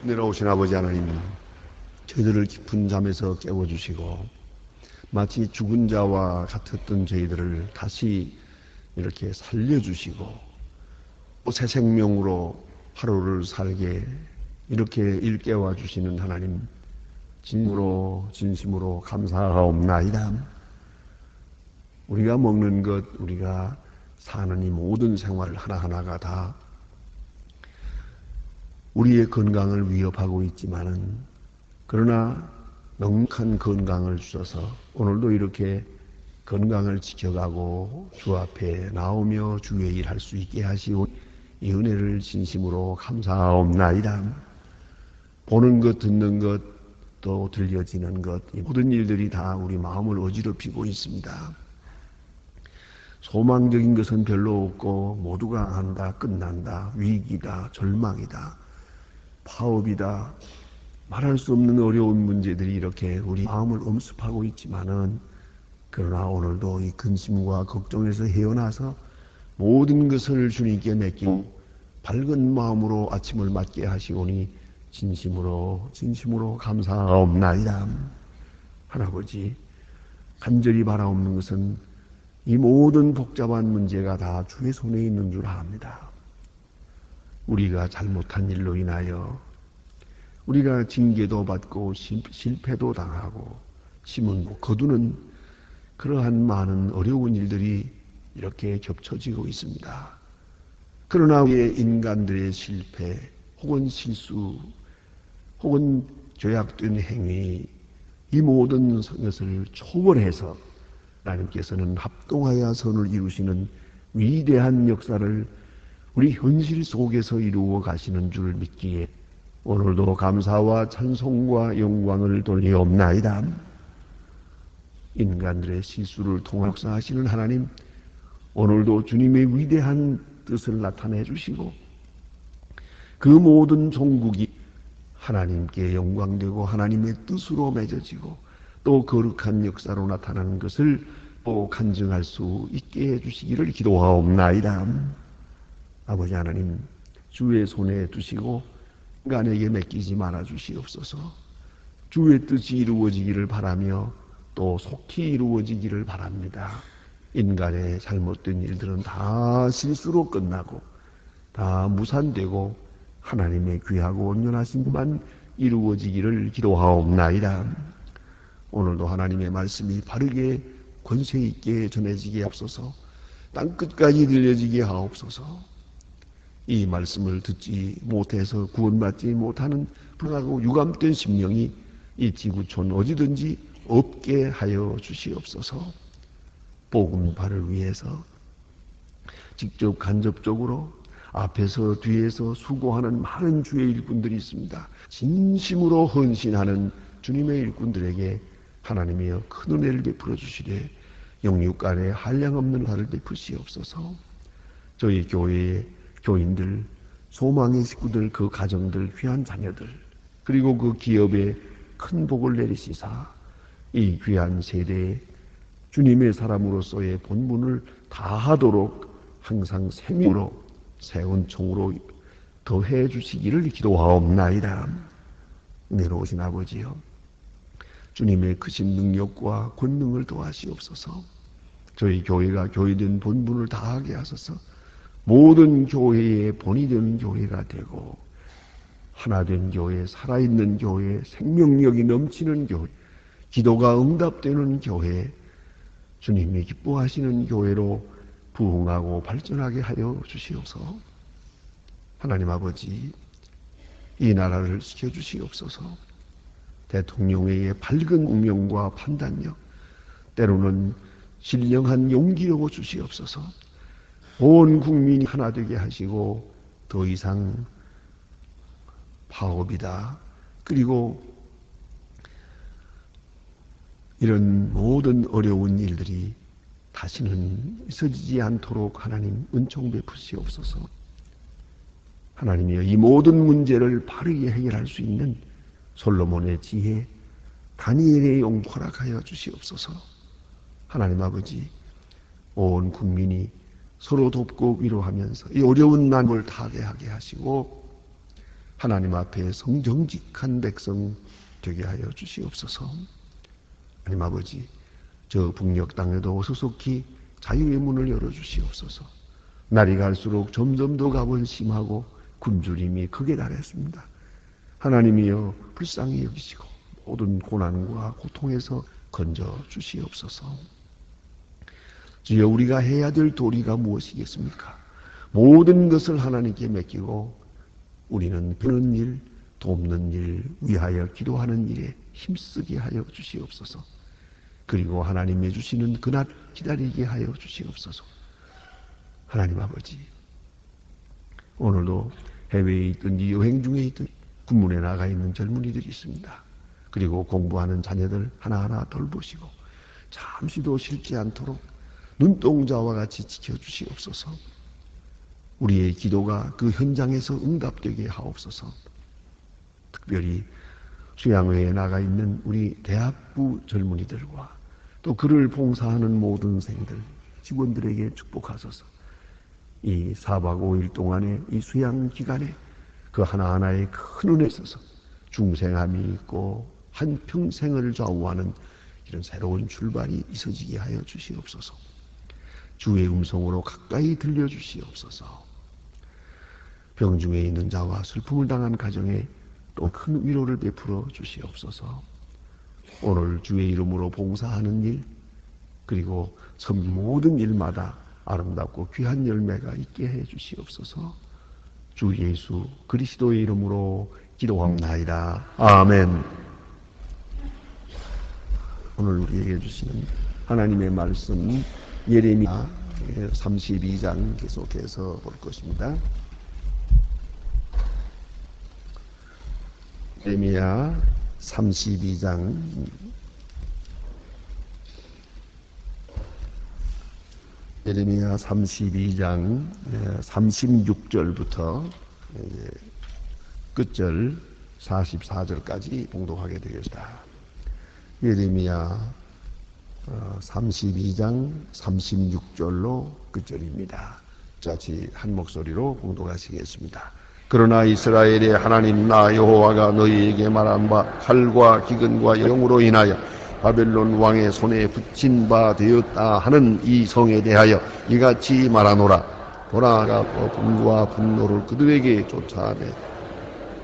내려오신 아버지 하나님, 저희들을 깊은 잠에서 깨워주시고 마치 죽은 자와 같았던 저희들을 다시 이렇게 살려주시고 또 새 생명으로 하루를 살게 이렇게 일깨워 주시는 하나님, 진심으로 감사하옵나이다. 우리가 먹는 것, 우리가 사는 이 모든 생활 하나하나가 다 우리의 건강을 위협하고 있지만은, 그러나 넉넉한 건강을 주셔서 오늘도 이렇게 건강을 지켜가고 주 앞에 나오며 주의 일 할 수 있게 하시오 이 은혜를 진심으로 감사하옵나이다. 보는 것, 듣는 것, 또 들려지는 것, 이 모든 일들이 다 우리 마음을 어지럽히고 있습니다. 소망적인 것은 별로 없고 모두가 한다, 끝난다, 위기다, 절망이다, 파업이다, 말할 수 없는 어려운 문제들이 이렇게 우리 마음을 엄습하고 있지만은, 그러나 오늘도 이 근심과 걱정에서 헤어나서 모든 것을 주님께 맡기고 밝은 마음으로 아침을 맞게 하시오니 진심으로 감사하옵나이다. 하나아버지, 간절히 바라옵는 것은 이 모든 복잡한 문제가 다 주의 손에 있는 줄 압니다. 우리가 잘못한 일로 인하여 우리가 징계도 받고 실패도 당하고 심은 거두는 그러한 많은 어려운 일들이 이렇게 겹쳐지고 있습니다. 그러나 우리의 인간들의 실패 혹은 실수 혹은 죄악된 행위, 이 모든 것을 초월해서 하나님께서는 합동하여 선을 이루시는 위대한 역사를 우리 현실 속에서 이루어 가시는 줄 믿기에 오늘도 감사와 찬송과 영광을 돌리옵나이다. 인간들의 실수를 통해 역사하시는 하나님, 오늘도 주님의 위대한 뜻을 나타내 주시고 그 모든 종국이 하나님께 영광되고 하나님의 뜻으로 맺어지고 또 거룩한 역사로 나타나는 것을 또 간증할 수 있게 해주시기를 기도하옵나이다. 아버지 하나님, 주의 손에 두시고 인간에게 맡기지 말아 주시옵소서. 주의 뜻이 이루어지기를 바라며 또 속히 이루어지기를 바랍니다. 인간의 잘못된 일들은 다 실수로 끝나고 다 무산되고 하나님의 귀하고 온전하신 것만 이루어지기를 기도하옵나이다. 오늘도 하나님의 말씀이 바르게 권세 있게 전해지게 하옵소서. 땅끝까지 들려지게 하옵소서. 이 말씀을 듣지 못해서 구원받지 못하는 불안하고 유감된 심령이 이 지구촌 어디든지 없게 하여 주시옵소서. 복음파를 위해서 직접 간접적으로 앞에서 뒤에서 수고하는 많은 주의 일꾼들이 있습니다. 진심으로 헌신하는 주님의 일꾼들에게 하나님이여 큰 은혜를 베풀어 주시되 영육 간에 한량없는 화를 베푸시옵소서. 저희 교회의 교인들, 소망의 식구들, 그 가정들, 귀한 자녀들, 그리고 그 기업에 큰 복을 내리시사 이 귀한 세대에 주님의 사람으로서의 본분을 다하도록 항상 생명으로 세운 총으로 더해 주시기를 기도하옵나이다. 은혜로우신 아버지여, 주님의 크신 능력과 권능을 더하시옵소서. 저희 교회가 교회된 본분을 다하게 하소서. 모든 교회의 본이 되는 교회가 되고 하나된 교회, 살아있는 교회, 생명력이 넘치는 교회, 기도가 응답되는 교회, 주님이 기뻐하시는 교회로 부흥하고 발전하게 하여 주시옵소서. 하나님 아버지, 이 나라를 지켜주시옵소서. 대통령의 밝은 운명과 판단력, 때로는 신령한 용기로 주시옵소서. 온 국민이 하나 되게 하시고 더 이상 파업이다, 그리고 이런 모든 어려운 일들이 다시는 있어지지 않도록 하나님 은총 베푸시옵소서. 하나님이여, 이 모든 문제를 바르게 해결할 수 있는 솔로몬의 지혜, 다니엘의 용 허락하여 주시옵소서. 하나님 아버지, 온 국민이 서로 돕고 위로하면서 이 어려운 난을 타개하게 하시고 하나님 앞에 성정직한 백성 되게 하여 주시옵소서. 하나님 아버지, 저 북녘 땅에도 소속히 자유의 문을 열어주시옵소서. 날이 갈수록 점점 더 가번심하고 굶주림이 극에 달했습니다. 하나님이여 불쌍히 여기시고 모든 고난과 고통에서 건져 주시옵소서. 주여, 우리가 해야 될 도리가 무엇이겠습니까? 모든 것을 하나님께 맡기고 우리는 베는 일, 돕는 일, 위하여 기도하는 일에 힘쓰게 하여 주시옵소서. 그리고 하나님이 주시는 그날 기다리게 하여 주시옵소서. 하나님 아버지, 오늘도 해외에 있든지 여행 중에 있든 군문에 나가 있는 젊은이들이 있습니다. 그리고 공부하는 자녀들 하나하나 돌보시고 잠시도 쉬지 않도록 눈동자와 같이 지켜주시옵소서. 우리의 기도가 그 현장에서 응답되게 하옵소서. 특별히 수양회에 나가 있는 우리 대학부 젊은이들과 또 그를 봉사하는 모든 생들, 직원들에게 축복하소서. 이 4박 5일 동안의 이 수양 기간에 그 하나하나의 큰 은혜에 있어서 중생함이 있고 한평생을 좌우하는 이런 새로운 출발이 있어지게 하여 주시옵소서. 주의 음성으로 가까이 들려주시옵소서. 병중에 있는 자와 슬픔을 당한 가정에 또 큰 위로를 베풀어 주시옵소서. 오늘 주의 이름으로 봉사하는 일, 그리고 모든 일마다 아름답고 귀한 열매가 있게 해 주시옵소서. 주 예수 그리스도의 이름으로 기도합나이다. 아멘. 오늘 우리에게 주시는 하나님의 말씀, 예레미야 32장 계속해서 볼 것입니다. 예레미야 32장 36절부터 끝절 44절까지 봉독하게 되겠습니다. 예레미야 32장 36절로 끝절입니다. 같이 한 목소리로 봉독하시겠습니다. 그러나 이스라엘의 하나님 나 여호와가 너희에게 말한 바 칼과 기근과 영으로 인하여 바벨론 왕의 손에 붙인 바 되었다 하는 이 성에 대하여 이같이 말하노라. 보라, 분과 분노를 그들에게 쫓아내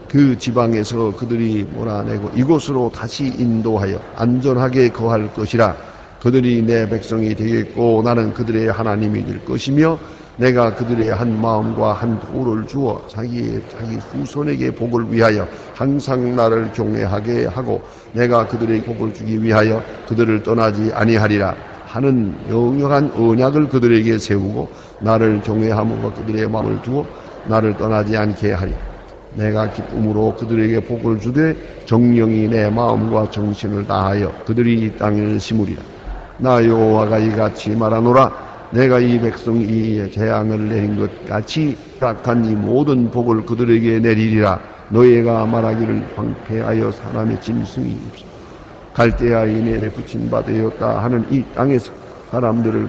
그 지방에서 그들이 몰아내고 이곳으로 다시 인도하여 안전하게 거할 것이라. 그들이 내 백성이 되겠고 나는 그들의 하나님이 될 것이며 내가 그들의 한 마음과 한 도를 주어 자기 후손에게 복을 위하여 항상 나를 경외하게 하고 내가 그들의 복을 주기 위하여 그들을 떠나지 아니하리라 하는 영영한 언약을 그들에게 세우고 나를 경외함으로 그들의 마음을 두어 나를 떠나지 않게 하리. 내가 기쁨으로 그들에게 복을 주되 정령이 내 마음과 정신을 다하여 그들이 이 땅을 심으리라. 나 여호와가 이같이 말하노라. 내가 이 백성이 이 재앙을 내린 것 같이 악한 이 모든 복을 그들에게 내리리라. 너희가 말하기를 황폐하여 사람의 짐승이 없어 갈대아인에 붙인 바 되었다 하는 이 땅에서 사람들을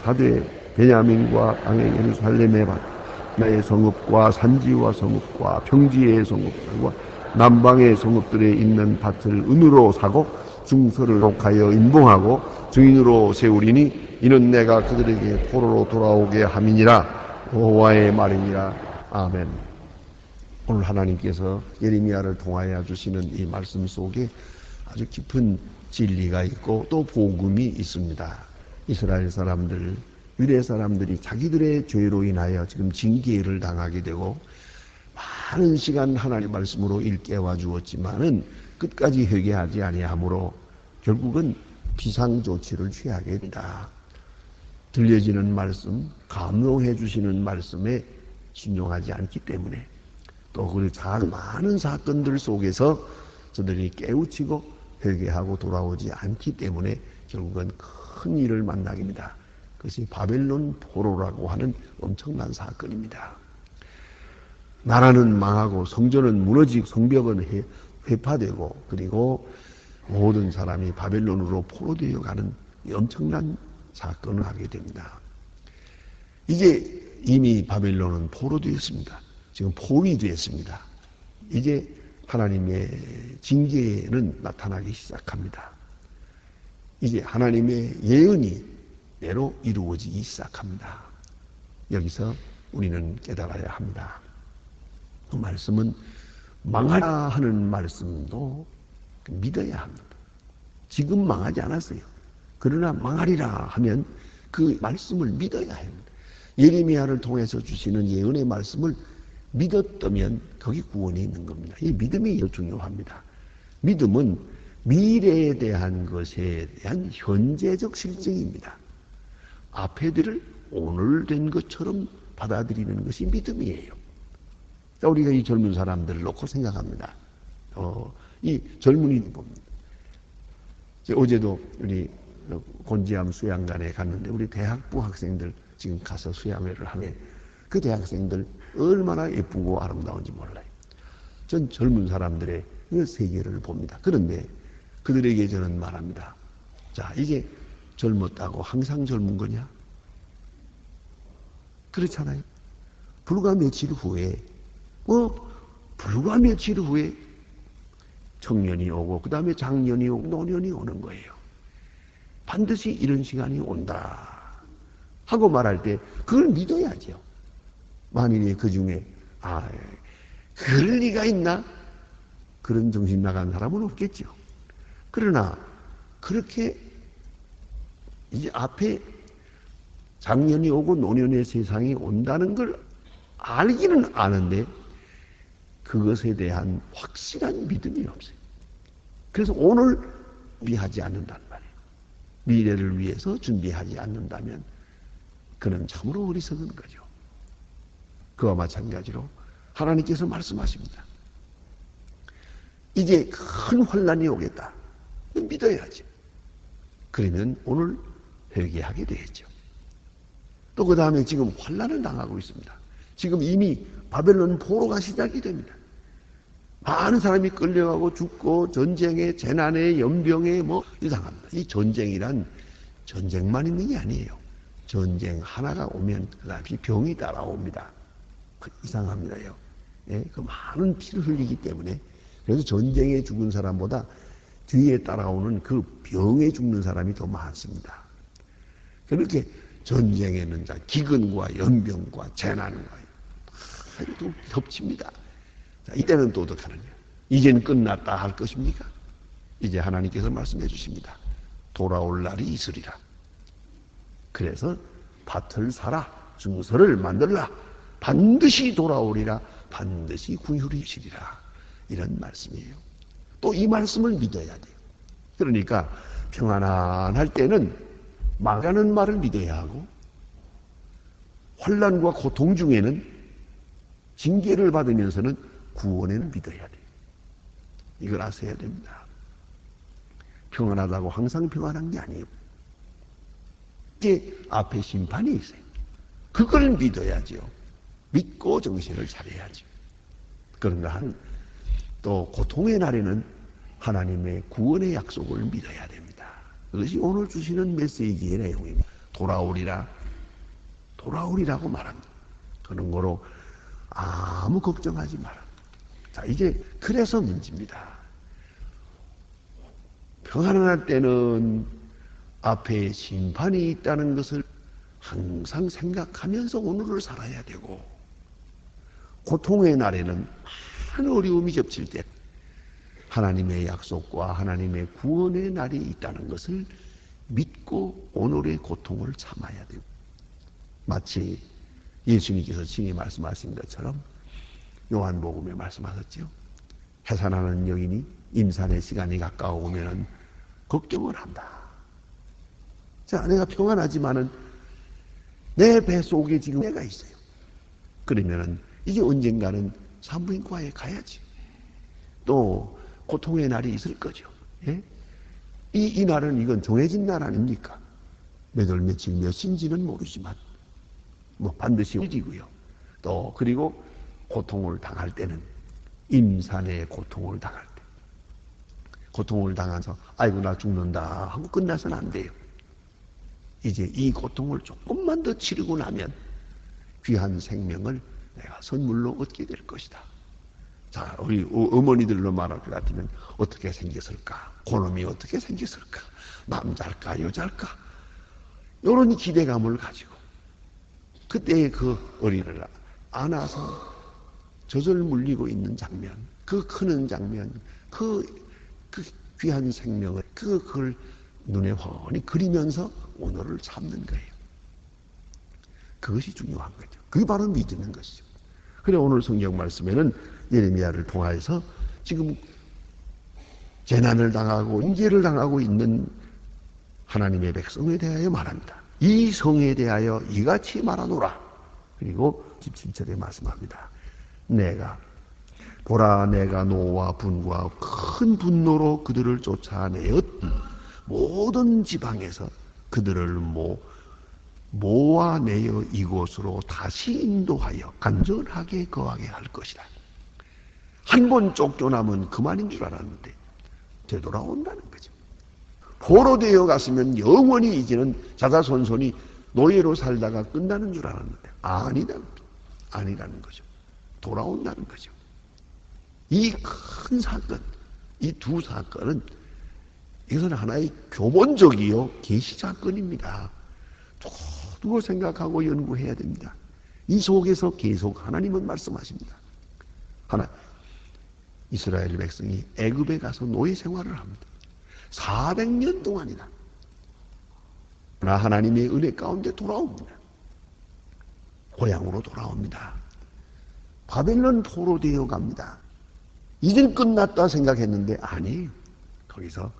사되 베냐민과 땅의 예루살렘에 받 나의 성읍과 산지와 성읍과 평지의 성읍들과 남방의 성읍들에 있는 밭을 은으로 사고 중서를 녹하여 인봉하고 증인으로 세우리니 이는 내가 그들에게 포로로 돌아오게 함이니라. 여호와의 말이니라. 아멘. 오늘 하나님께서 예레미야를 통하여 주시는 이 말씀 속에 아주 깊은 진리가 있고 또 복음이 있습니다. 이스라엘 사람들, 유대 사람들이 자기들의 죄로 인하여 지금 징계를 당하게 되고 많은 시간 하나님 말씀으로 일깨워 주었지만은 끝까지 회개하지 아니하므로 결국은 비상조치를 취하게 됩니다. 들려지는 말씀, 감동해 주시는 말씀에 순종하지 않기 때문에 또 그 많은 사건들 속에서 저들이 깨우치고 회개하고 돌아오지 않기 때문에 결국은 큰 일을 만나게 됩니다. 그것이 바벨론 포로라고 하는 엄청난 사건입니다. 나라는 망하고 성전은 무너지고 성벽은 회파되고 그리고 모든 사람이 바벨론으로 포로되어 가는 엄청난 사건을 하게 됩니다. 이제 이미 바벨론은 포로되었습니다. 지금 포위되었습니다. 이제 하나님의 징계는 나타나기 시작합니다. 이제 하나님의 예언이 내로 이루어지기 시작합니다. 여기서 우리는 깨달아야 합니다. 그 말씀은 망하라 하는 말씀도 믿어야 합니다. 지금 망하지 않았어요. 그러나 망하리라 하면 그 말씀을 믿어야 합니다. 예레미야를 통해서 주시는 예언의 말씀을 믿었다면 거기 구원이 있는 겁니다. 이 믿음이 중요합니다. 믿음은 미래에 대한 것에 대한 현재적 실증입니다. 앞에 들을 오늘 된 것처럼 받아들이는 것이 믿음이에요. 우리가 이 젊은 사람들을 놓고 생각합니다. 이 젊은이 봅니다. 어제도 우리 곤지암 수양관에 갔는데 우리 대학부 학생들 지금 가서 수양회를 하네. 그 대학생들 얼마나 예쁘고 아름다운지 몰라요. 전 젊은 사람들의 그 세계를 봅니다. 그런데 그들에게 저는 말합니다. 자, 이제 젊었다고 항상 젊은 거냐? 그렇잖아요. 불과 며칠 후에 청년이 오고 그 다음에 장년이 오고 노년이 오는 거예요. 반드시 이런 시간이 온다 하고 말할 때 그걸 믿어야죠. 만일에 그 중에 그럴 리가 있나? 그런 정신 나간 사람은 없겠죠. 그러나 그렇게 이제 앞에 장년이 오고 노년의 세상이 온다는 걸 알기는 아는데 그것에 대한 확실한 믿음이 없어요. 그래서 오늘 준비하지 않는단 말이에요. 미래를 위해서 준비하지 않는다면 그는 참으로 어리석은 거죠. 그와 마찬가지로 하나님께서 말씀하십니다. 이제 큰 환난이 오겠다. 믿어야지. 그러면 오늘 회개하게 되겠죠. 또 그 다음에 지금 환난을 당하고 있습니다. 지금 이미 바벨론 포로가 시작이 됩니다. 많은 사람이 끌려가고 죽고 전쟁에 재난에 연병에 이상합니다. 이 전쟁이란 전쟁만 있는 게 아니에요. 전쟁 하나가 오면 그 다음에 병이 따라옵니다. 이상합니다요. 예? 그 많은 피를 흘리기 때문에 그래서 전쟁에 죽은 사람보다 뒤에 따라오는 그 병에 죽는 사람이 더 많습니다. 그렇게 전쟁에는 기근과 연병과 재난과 또 겹칩니다. 자, 이때는 또 어떡하느냐? 이제는 끝났다 할 것입니까? 이제 하나님께서 말씀해 주십니다. 돌아올 날이 있으리라. 그래서 밭을 사라, 증서를 만들라. 반드시 돌아오리라. 반드시 궁휼이시리라. 이런 말씀이에요. 또 이 말씀을 믿어야 돼요. 그러니까 평안할 때는 망하는 말을 믿어야 하고 환난과 고통 중에는 징계를 받으면서는 구원에는 믿어야 돼요. 이걸 아셔야 됩니다. 평안하다고 항상 평안한 게 아니에요. 이제 앞에 심판이 있어요. 그걸 믿어야죠. 믿고 정신을 차려야죠. 그런가 한 또 고통의 날에는 하나님의 구원의 약속을 믿어야 됩니다. 그것이 오늘 주시는 메시지의 내용입니다. 돌아오리라고 말합니다. 그런 거로 아무 걱정하지 마라. 자, 이제 그래서 문제입니다. 평안할 때는 앞에 심판이 있다는 것을 항상 생각하면서 오늘을 살아야 되고, 고통의 날에는 많은 어려움이 겹칠 때 하나님의 약속과 하나님의 구원의 날이 있다는 것을 믿고 오늘의 고통을 참아야 돼요. 마치 예수님께서 친히 말씀하신 것처럼 요한복음에 말씀하셨죠. 해산하는 여인이 임산의 시간이 가까워오면 걱정을 한다. 자, 내가 평안하지만은 내 뱃속에 지금 애가 있어요. 그러면은 이제 언젠가는 산부인과에 가야지. 또 고통의 날이 있을 거죠. 예? 이 날은 이건 정해진 날 아닙니까? 몇 월 며칠 몇인지는 모르지만 반드시 오지고요. 또 그리고 고통을 당할 때는 임산의 고통을 당할 때 고통을 당해서 아이고 나 죽는다 하고 끝나서는 안 돼요. 이제 이 고통을 조금만 더 치르고 나면 귀한 생명을 내가 선물로 얻게 될 것이다. 자, 우리 어머니들로 말할 것 같으면 어떻게 생겼을까? 그놈이 어떻게 생겼을까? 남자일까? 여자일까? 이런 기대감을 가지고 그때의 그 어린이를 안아서 젖을 물리고 있는 장면, 그 크는 장면, 그 귀한 생명을 그걸 눈에 훤히 그리면서 오늘을 참는 거예요. 그것이 중요한 거죠. 그게 바로 믿는 것이죠. 그래 오늘 성경 말씀에는 예레미야를 통하여서 지금 재난을 당하고 임재를 당하고 있는 하나님의 백성에 대하여 말합니다. 이 성에 대하여 이같이 말하노라. 그리고 17절에 말씀합니다. 보라 내가 노와 분과 큰 분노로 그들을 쫓아내었 모든 지방에서 그들을 모아내어 이곳으로 다시 인도하여 안전하게 거하게 할 것이다. 한 번 쫓겨나면 그만인 줄 알았는데 되돌아온다는 거죠. 포로되어 갔으면 영원히 이제는 자자손손이 노예로 살다가 끝나는 줄 알았는데 아니라는 거죠. 돌아온다는 거죠. 이 큰 사건, 이 두 사건은 이것은 하나의 교본적이요 계시 사건입니다. 두고 생각하고 연구해야 됩니다. 이 속에서 계속 하나님은 말씀하십니다. 이스라엘 백성이 애굽에 가서 노예 생활을 합니다. 400년 동안이나 하나님의 은혜 가운데 돌아옵니다. 고향으로 돌아옵니다. 바벨론 포로되어 갑니다. 이젠 끝났다 생각했는데 아니에요. 거기서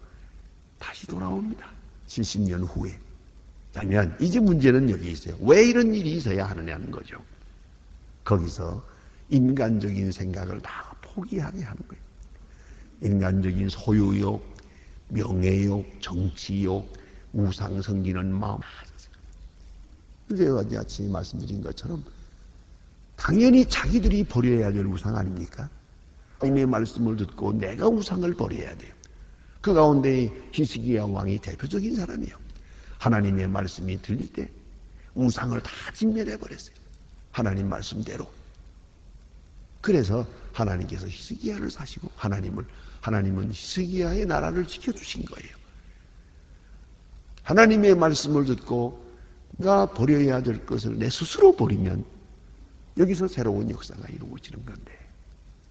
다시 돌아옵니다. 70년 후에. 그러면 이제 문제는 여기 있어요. 왜 이런 일이 있어야 하느냐는 거죠. 거기서 인간적인 생각을 다 포기하게 하는 거예요. 인간적인 소유욕, 명예욕, 정치욕, 우상 섬기는 마음. 제가 아침에 말씀드린 것처럼 당연히 자기들이 버려야 될 우상 아닙니까? 하나님의 말씀을 듣고 내가 우상을 버려야 돼요. 그 가운데 히스기야 왕이 대표적인 사람이에요. 하나님의 말씀이 들릴 때 우상을 다 진멸해버렸어요. 하나님 말씀대로. 그래서 하나님께서 히스기야를 사시고 하나님은 히스기야의 나라를 지켜주신 거예요. 하나님의 말씀을 듣고 내가 버려야 될 것을 내 스스로 버리면 여기서 새로운 역사가 이루어지는 건데,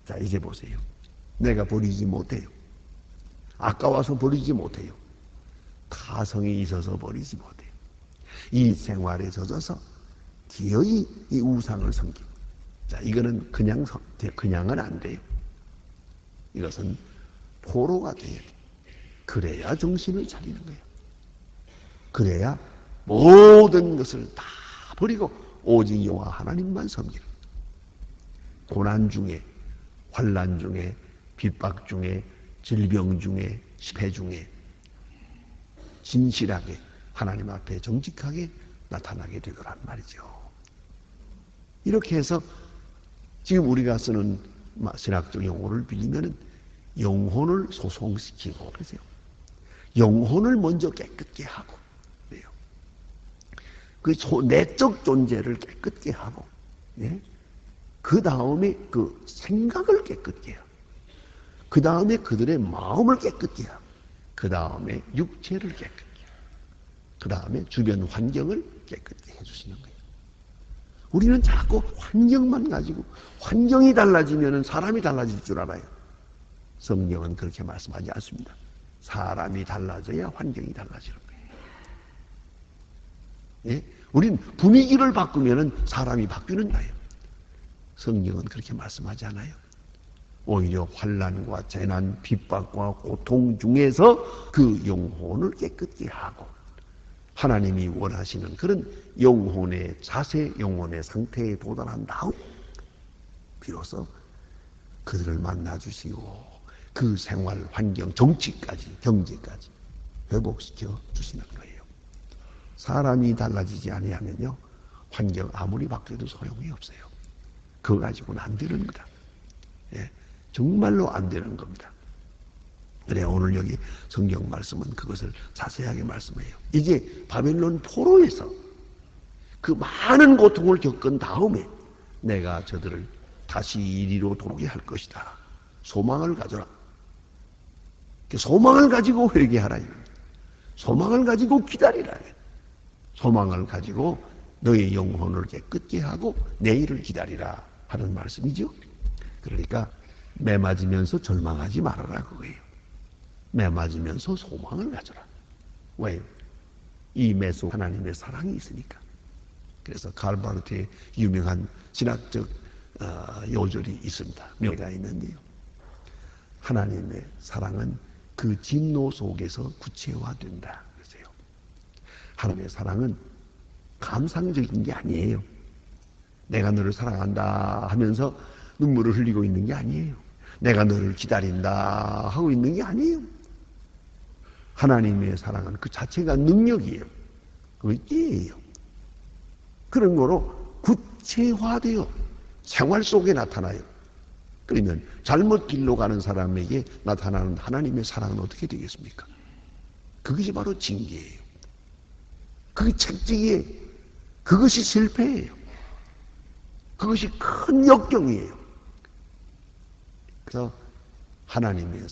자 이제 보세요. 내가 버리지 못해요. 아까워서 버리지 못해요. 가성이 있어서 버리지 못해요. 이 생활에 젖어서 기어이 이 우상을 섬기고, 자 이거는 그냥은 안 돼요. 이것은 포로가 돼야 돼요. 그래야 정신을 차리는 거예요. 그래야 모든 것을 다 버리고 오직 여호와 하나님만 섬기는, 고난 중에, 환난 중에, 핍박 중에, 질병 중에, 시패 중에 진실하게 하나님 앞에 정직하게 나타나게 되더란 말이죠. 이렇게 해서 지금 우리가 쓰는 신학적 용어를 빌리면 영혼을 소송시키고 그러세요. 영혼을 먼저 깨끗게 하고, 그 내적 존재를 깨끗게 하고, 예? 그 다음에 그 생각을 깨끗게 하고, 그 다음에 그들의 마음을 깨끗게 하고, 그 다음에 육체를 깨끗게 하고, 그 다음에 주변 환경을 깨끗게 해주시는 거예요. 우리는 자꾸 환경만 가지고, 환경이 달라지면 사람이 달라질 줄 알아요. 성경은 그렇게 말씀하지 않습니다. 사람이 달라져야 환경이 달라지는 거예요. 예? 우린 분위기를 바꾸면 사람이 바뀌는 거예요. 성경은 그렇게 말씀하지 않아요. 오히려 환난과 재난, 핍박과 고통 중에서 그 영혼을 깨끗게 하고 하나님이 원하시는 그런 영혼의 자세, 영혼의 상태에 도달한 다음 비로소 그들을 만나주시고 그 생활, 환경, 정치까지, 경제까지 회복시켜 주시는 거예요. 사람이 달라지지 아니하면요, 환경 아무리 바뀌어도 소용이 없어요. 그거 가지고는 안 되는 거다. 예, 정말로 안 되는 겁니다. 그래 오늘 여기 성경 말씀은 그것을 자세하게 말씀해요. 이제 바벨론 포로에서 그 많은 고통을 겪은 다음에 내가 저들을 다시 이리로 돌아오게 할 것이다. 소망을 가져라. 소망을 가지고 회개하라. 소망을 가지고 기다리라. 소망을 가지고 너의 영혼을 깨끗게 하고 내일을 기다리라 하는 말씀이죠. 그러니까 매 맞으면서 절망하지 말아라 그거예요. 매 맞으면서 소망을 가져라. 왜요? 이 매 속 하나님의 사랑이 있으니까. 그래서 갈바르트의 유명한 신학적 요절이 있습니다. 묘가 있는데요. 하나님의 사랑은 그 진노 속에서 구체화된다. 그래서요. 하나님의 사랑은 감상적인 게 아니에요. 내가 너를 사랑한다 하면서 눈물을 흘리고 있는 게 아니에요. 내가 너를 기다린다 하고 있는 게 아니에요. 하나님의 사랑은 그 자체가 능력이에요. 그게 끼예요. 그런 거로 구체화되어 생활 속에 나타나요. 그러면 잘못 길로 가는 사람에게 나타나는 하나님의 사랑은 어떻게 되겠습니까? 그것이 바로 징계예요. 그게 책찍이에요. 그것이 실패예요. 그것이 큰 역경이에요. 그래서 하나님의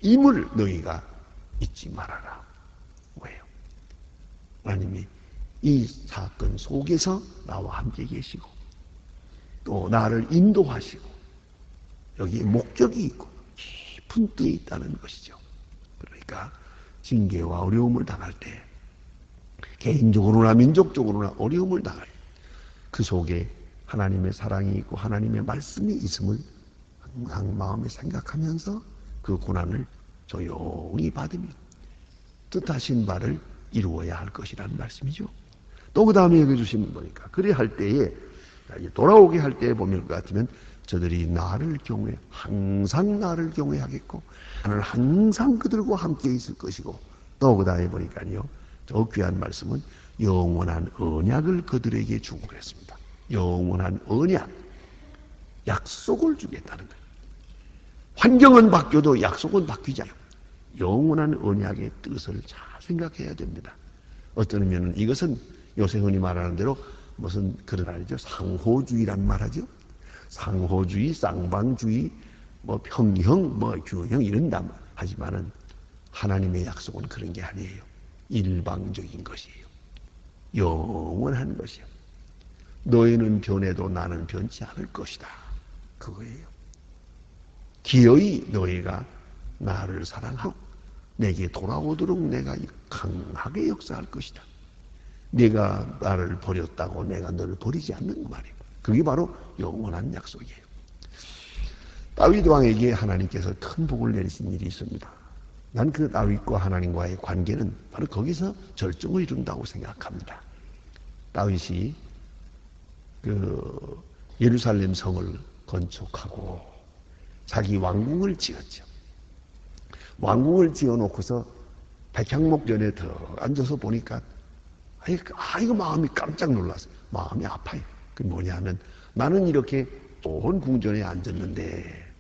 사랑임을 너희가 잊지 말아라. 왜요? 하나님이 이 사건 속에서 나와 함께 계시고 또 나를 인도하시고 여기에 목적이 있고 깊은 뜻이 있다는 것이죠. 그러니까 징계와 어려움을 당할 때 개인적으로나 민족적으로나 어려움을 당할 때 그 속에 하나님의 사랑이 있고 하나님의 말씀이 있음을 항상 마음에 생각하면서 그 고난을 조용히 받으며 뜻하신 바를 이루어야 할 것이라는 말씀이죠. 또 그 다음에 여기 주시면 보니까 그래 할 때에 돌아오게 할 때에 보면 것 같으면 저들이 나를 경외 항상 나를 경외하겠고 나는 항상 그들과 함께 있을 것이고 또 그 다음에 보니까요 저 귀한 말씀은 영원한 언약을 그들에게 주고 그랬습니다. 영원한 언약 약속을 주겠다는 거예요. 환경은 바뀌어도 약속은 바뀌지 않아요. 영원한 언약의 뜻을 잘 생각해야 됩니다. 어떤 의미는 이것은 요새 흔히 말하는 대로 무슨 그런 말이죠. 상호주의란 말하죠. 상호주의, 쌍방주의, 뭐 평형, 뭐 균형 이런다 하지만은 하나님의 약속은 그런 게 아니에요. 일방적인 것이에요. 영원한 것이요. 너희는 변해도 나는 변치 않을 것이다. 그거예요. 기어이 너희가 나를 사랑하고 내게 돌아오도록 내가 강하게 역사할 것이다. 네가 나를 버렸다고 내가 너를 버리지 않는 말이에요. 그게 바로 영원한 약속이에요. 다윗 왕에게 하나님께서 큰 복을 내리신 일이 있습니다. 난 그 다윗과 하나님과의 관계는 바로 거기서 절정을 이룬다고 생각합니다. 다윗이 그 예루살렘 성을 건축하고 자기 왕궁을 지었죠. 왕궁을 지어놓고서 백향목전에 앉아서 보니까 이거 마음이 깜짝 놀랐어요. 마음이 아파요. 그게 뭐냐면 나는 이렇게 좋은 궁전에 앉았는데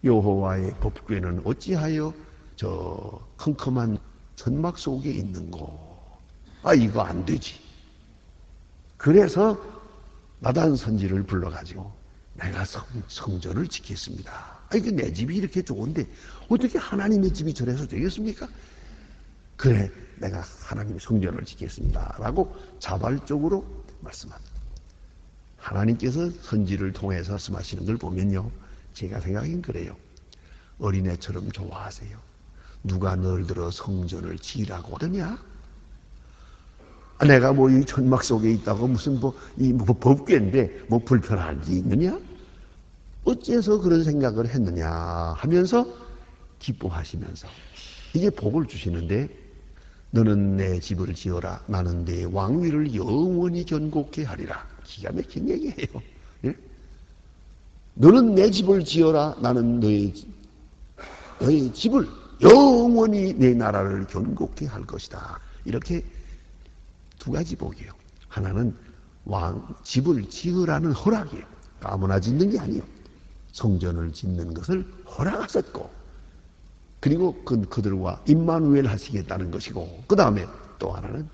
여호와의 법궤는 어찌하여 저 컴컴한 천막 속에 있는고. 이거 안 되지. 그래서 나단 선지를 불러가지고 내가 성전을 지켰습니다. 이거 내 집이 이렇게 좋은데 어떻게 하나님의 집이 저래서 되겠습니까? 그래, 내가 하나님의 성전을 지켰습니다. 라고 자발적으로 말씀합니다. 하나님께서 선지를 통해서 말씀하시는 걸 보면요. 제가 생각엔 그래요. 어린애처럼 좋아하세요. 누가 널 들어 성전을 지으라고 하더냐? 내가 뭐 이 천막 속에 있다고 무슨 법궤인데 뭐 불편한 게 있느냐? 어째서 그런 생각을 했느냐 하면서 기뻐하시면서 이게 복을 주시는데 너는 내 집을 지어라. 나는 내 왕위를 영원히 견고케 하리라. 기가 막힌 얘기예요. 예? 너는 내 집을 지어라. 나는 너의 집을 영원히 내 나라를 견고케 할 것이다. 이렇게 두 가지 복이에요. 하나는 집을 지으라는 허락이에요. 아무나 짓는 게 아니에요. 성전을 짓는 것을 허락하셨고 그리고 그들과 임마누엘 하시겠다는 것이고 그 다음에 또 하나는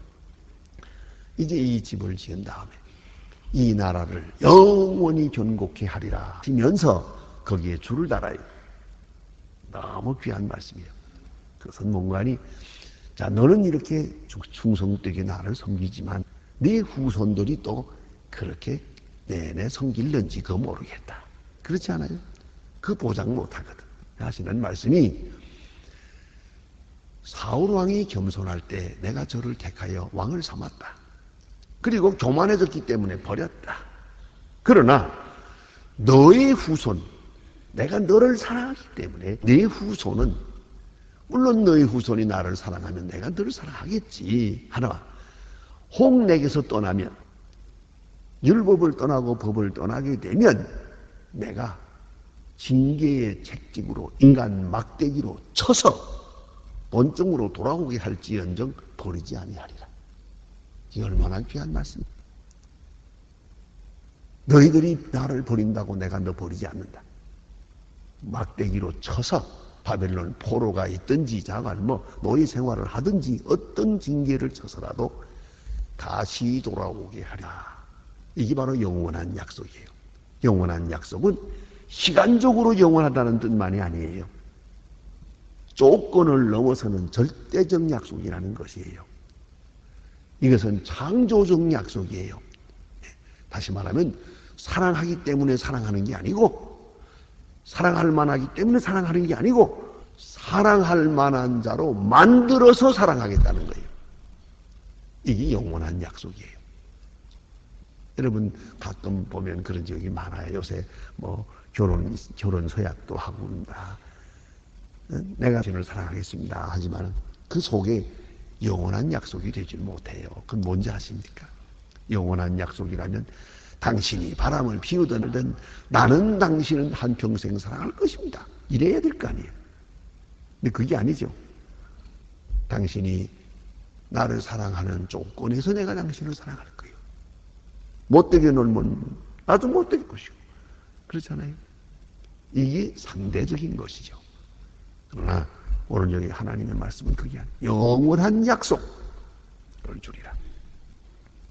이제 이 집을 지은 다음에 이 나라를 영원히 견고케 하리라 하면서 거기에 줄을 달아요. 너무 귀한 말씀이에요. 그 선문관이 자, 너는 이렇게 충성되게 나를 섬기지만 네 후손들이 또 그렇게 내내 섬길는지 그거 모르겠다. 그렇지 않아요? 그 보장 못하거든. 하시는 말씀이 사울왕이 겸손할 때 내가 저를 택하여 왕을 삼았다. 그리고 교만해졌기 때문에 버렸다. 그러나 너의 후손, 내가 너를 사랑하기 때문에 네 후손은, 물론 너의 후손이 나를 사랑하면 내가 너를 사랑하겠지. 하나, 혹 내게서 떠나면, 율법을 떠나고 법을 떠나게 되면 내가 징계의 책찍으로 인간 막대기로 쳐서 본성으로 돌아오게 할지언정 버리지 아니하리라. 이게 얼마나 귀한 말씀이야. 너희들이 나를 버린다고 내가 너 버리지 않는다. 막대기로 쳐서 바벨론 포로가 있든지 자간 노예 생활을 하든지 어떤 징계를 쳐서라도 다시 돌아오게 하리라. 이게 바로 영원한 약속이에요. 영원한 약속은 시간적으로 영원하다는 뜻만이 아니에요. 조건을 넘어서는 절대적 약속이라는 것이에요. 이것은 창조적 약속이에요. 다시 말하면 사랑하기 때문에 사랑하는 게 아니고, 사랑할 만하기 때문에 사랑하는 게 아니고, 사랑할 만한 자로 만들어서 사랑하겠다는 거예요. 이게 영원한 약속이에요. 여러분 가끔 보면 그런 적이 많아요. 요새 결혼 서약도 하고 그런다. 내가 당신을 사랑하겠습니다 하지만 그 속에 영원한 약속이 되질 못해요. 그건 뭔지 아십니까? 영원한 약속이라면 당신이 바람을 피우든 나는 당신은 한평생 사랑할 것입니다. 이래야 될 거 아니에요. 근데 그게 아니죠. 당신이 나를 사랑하는 조건에서 내가 당신을 사랑할 거예요. 못되게 놀면 나도 못될 것이고. 그렇잖아요. 이게 상대적인 것이죠. 그러나 오늘 여기 하나님의 말씀은 그게 아니에요. 영원한 약속을 주리라.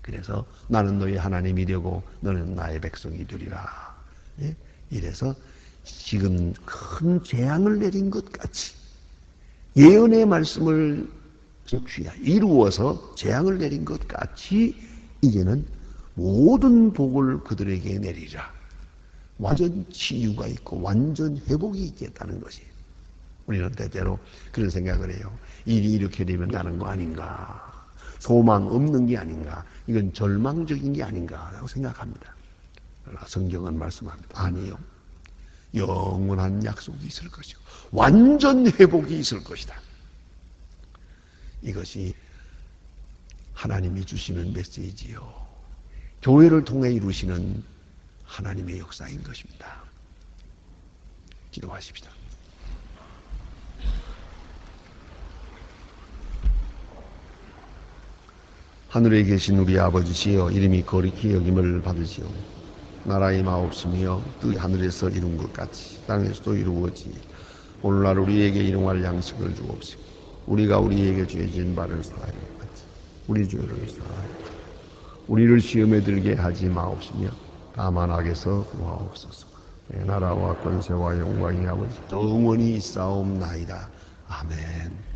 그래서 나는 너의 하나님이 되고 너는 나의 백성이 되리라. 예? 이래서 지금 큰 재앙을 내린 것 같이 예언의 말씀을 이루어서 재앙을 내린 것 같이 이제는 모든 복을 그들에게 내리라. 완전 치유가 있고 완전 회복이 있겠다는 것이에요. 우리는 때때로 그런 생각을 해요. 일이 이렇게 되면 가는 거 아닌가, 소망 없는 게 아닌가, 이건 절망적인 게 아닌가 라고 생각합니다. 그러나 성경은 말씀합니다. 아니요, 영원한 약속이 있을 것이고 완전 회복이 있을 것이다. 이것이 하나님이 주시는 메시지요, 교회를 통해 이루시는 하나님의 역사인 것입니다. 기도하십시다. 하늘에 계신 우리 아버지시여, 이름이 거룩히 여김을 받으시오. 나라의 마옵시며 뜻이 하늘에서 이룬 것 같이 땅에서도 이루어지. 오늘날 우리에게 일용할 양식을 주옵시고 우리가 우리에게 죄진 바를 사하여 같이 우리 죄를 사하여 우리를 시험에 들게 하지 마옵시며 다만 악에서 구하옵소서. 나라와 권세와 영광이 아버지 영원히 있사옵나이다. 아멘.